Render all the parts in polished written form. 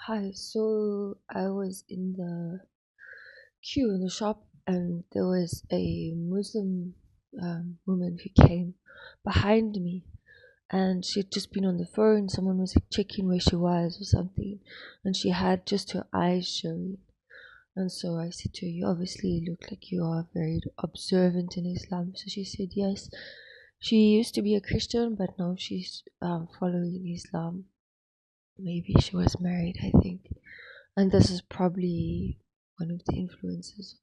Hi, so I was in the queue in the shop and there was a Muslim woman who came behind me and she had just been on the phone. Someone was checking where she was or something and she had just her eyes showing. And so I said to her, "You obviously look like you are very observant in Islam." So she said, "Yes." She used to be a Christian, but now she's following Islam. Maybe she was married, I think. And this is probably one of the influences.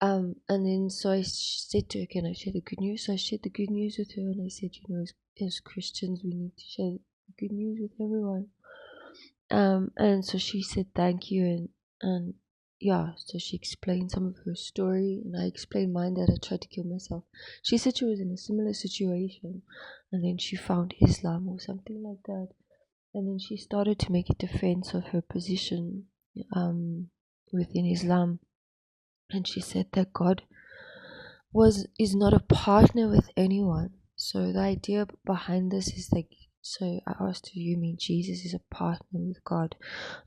And then so said to her, "Can I share the good news?" So I shared the good news with her, and I said, as Christians, we need to share the good news with everyone. And so she said thank you, and yeah, so she explained some of her story, and I explained mine that I tried to kill myself. She said she was in a similar situation, and then she found Islam or something like that, and then she started to make a defense of her position um, within Islam, and she said that God is not a partner with anyone. So the idea behind this is like, so I asked her, "You mean Jesus is a partner with God?"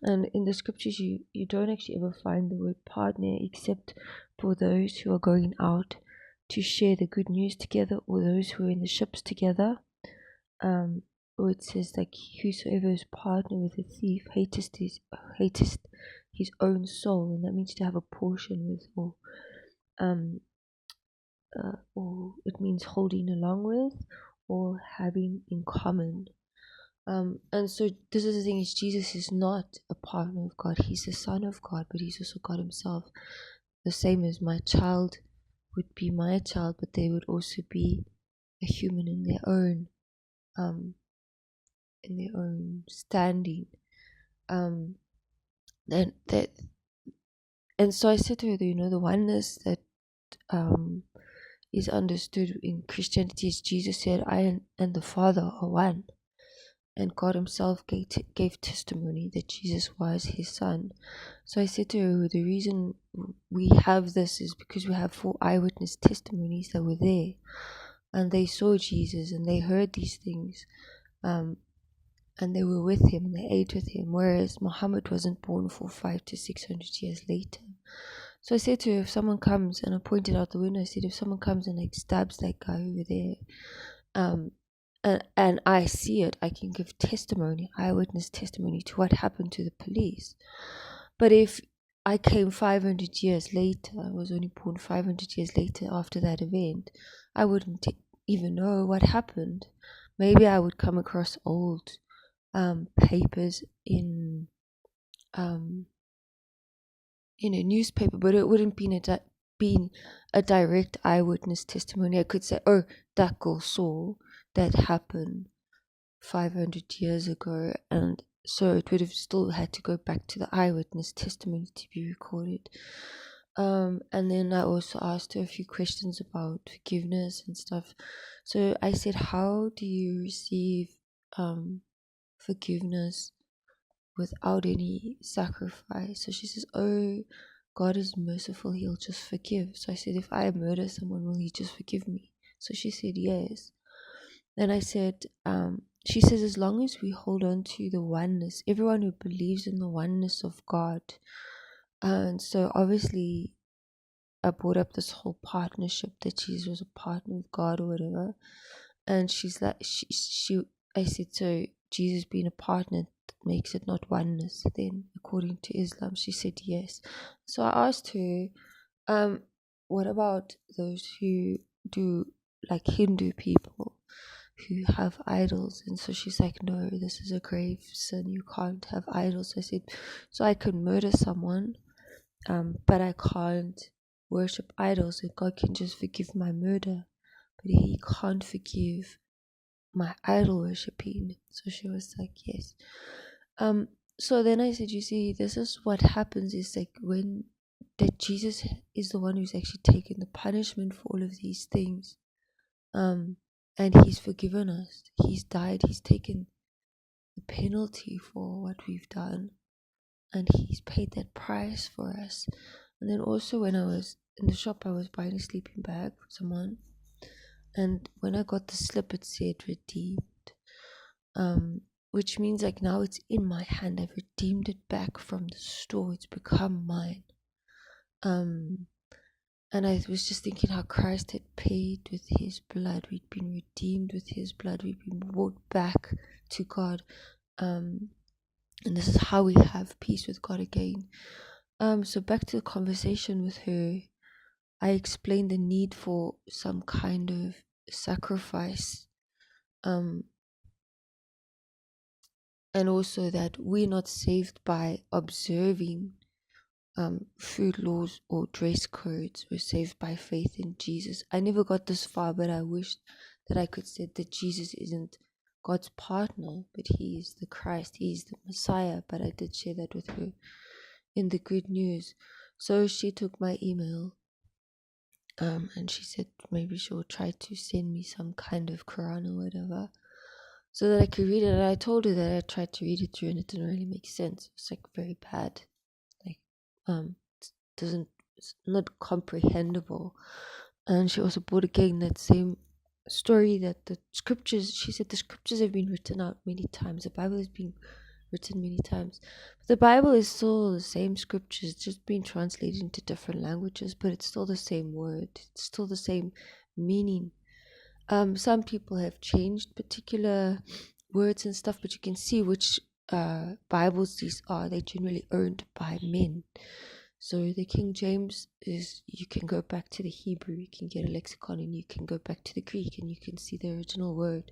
And in the scriptures, you don't actually ever find the word partner except for those who are going out to share the good news together, or those who are in the ships together. Or it says like, "Whosoever is partner with a thief hatest his own soul," and that means to have a portion with, um or it means holding along with, or having in common. And so this is the thing: is Jesus is not a partner of God. He's the Son of God, but he's also God Himself. The same as my child would be my child, but they would also be a human um in their own standing. Um, and that, and so I said to her, the oneness that um is understood in Christianity is Jesus said, "I and the Father are one." And God Himself gave testimony that Jesus was His Son. So I said to her, the reason we have this is because we have 4 eyewitness testimonies that were there, and they saw Jesus and they heard these things, um, and they were with Him and they ate with Him, whereas Muhammad wasn't born for 500 to 600 years later. So I said to her, if someone comes, and I pointed out the window, I said, if someone comes and like stabs that guy over there, um, and I see it, I can give testimony, eyewitness testimony to what happened to the police. But if I came 500 years later, I was only born 500 years later after that event, I wouldn't even know what happened. Maybe I would come across old papers um, in a newspaper, but it wouldn't be a direct eyewitness testimony. I could say, "Oh, that girl saw that happen 500 years ago," and so it would have still had to go back to the eyewitness testimony to be recorded. And then I also asked her a few questions about forgiveness and stuff. So I said, "How do you receive forgiveness without any sacrifice?" So she says, "Oh, God is merciful, He'll just forgive." So I said, "If I murder someone, will He just forgive me?" So she said, "Yes." Then I said, she says, as long as we hold on to the oneness, everyone who believes in the oneness of God. And so obviously I brought up this whole partnership, that Jesus was a partner with God or whatever. And she's like, I said, so Jesus being a partner makes it not oneness then, according to Islam? She said yes. So I asked her, what about those who do, like Hindu people who have idols? And so she's like, no, this is a grave sin, you can't have idols. I said, so I can murder someone, but I can't worship idols, and God can just forgive my murder, but He can't forgive my idol worshipping. So she was like, yes. So then I said, you see, this is what happens, is like when that Jesus is the one who's actually taken the punishment for all of these things. And He's forgiven us. He's died, He's taken the penalty for what we've done, and He's paid that price for us. And then also when I was in the shop, I was buying a sleeping bag for someone, and when I got the slip, it said redeemed. which means like now it's in my hand. I've redeemed it back from the store. It's become mine. And I was just thinking how Christ had paid with his blood. We'd been redeemed with his blood. We'd been brought back to God. And this is how we have peace with God again. So back to the conversation with her, I explained the need for some kind of sacrifice. And also that we're not saved by observing food laws or dress codes. We're saved by faith in Jesus. I never got this far, but I wished that I could say that Jesus isn't God's partner, but he is the Christ, he is the Messiah. But I did share that with her in the good news. So she took my email, and she said maybe she would try to send me some kind of Quran or whatever, so that I could read it. And I told her that I tried to read it through and it didn't really make sense. It's like very bad. Like, it's not comprehensible. And she also brought again that same story that the scriptures, she said the scriptures have been written out many times. The Bible has been written many times. But the Bible is still the same scriptures, it's just been translated into different languages, but it's still the same word. It's still the same meaning. Some people have changed particular words and stuff, but you can see which Bibles these are. They're generally owned by men. So the King James is, you can go back to the Hebrew, you can get a lexicon, and you can go back to the Greek and you can see the original word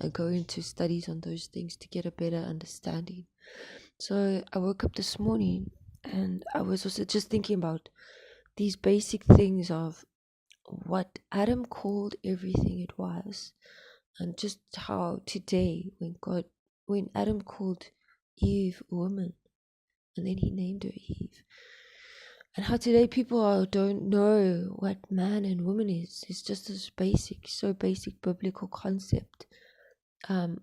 and go into studies on those things to get a better understanding. So I woke up this morning and I was also just thinking about these basic things of what Adam called everything it was, and just how today when Adam called Eve a woman, and then he named her Eve, and how today people don't know what man and woman is. It's just this so basic biblical concept.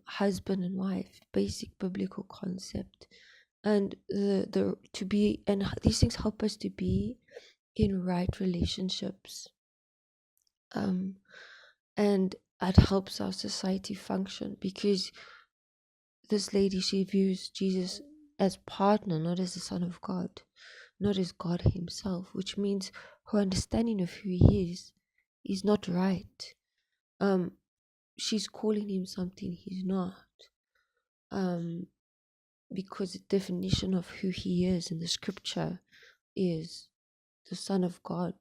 Husband and wife, basic biblical concept, and these things help us to be in right relationships. And it helps our society function, because this lady, she views Jesus as partner, not as the Son of God, not as God himself, which means her understanding of who he is not right. She's calling him something he's not, because the definition of who he is in the scripture is the Son of God.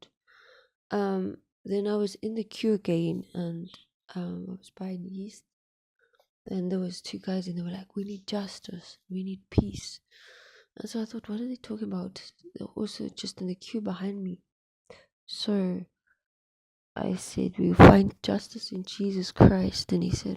Then I was in the queue again, and I was buying yeast, and there was two guys, and they were like, we need justice, we need peace. And so I thought, what are they talking about? They're also just in the queue behind me. So I said, we find justice in Jesus Christ. And he said,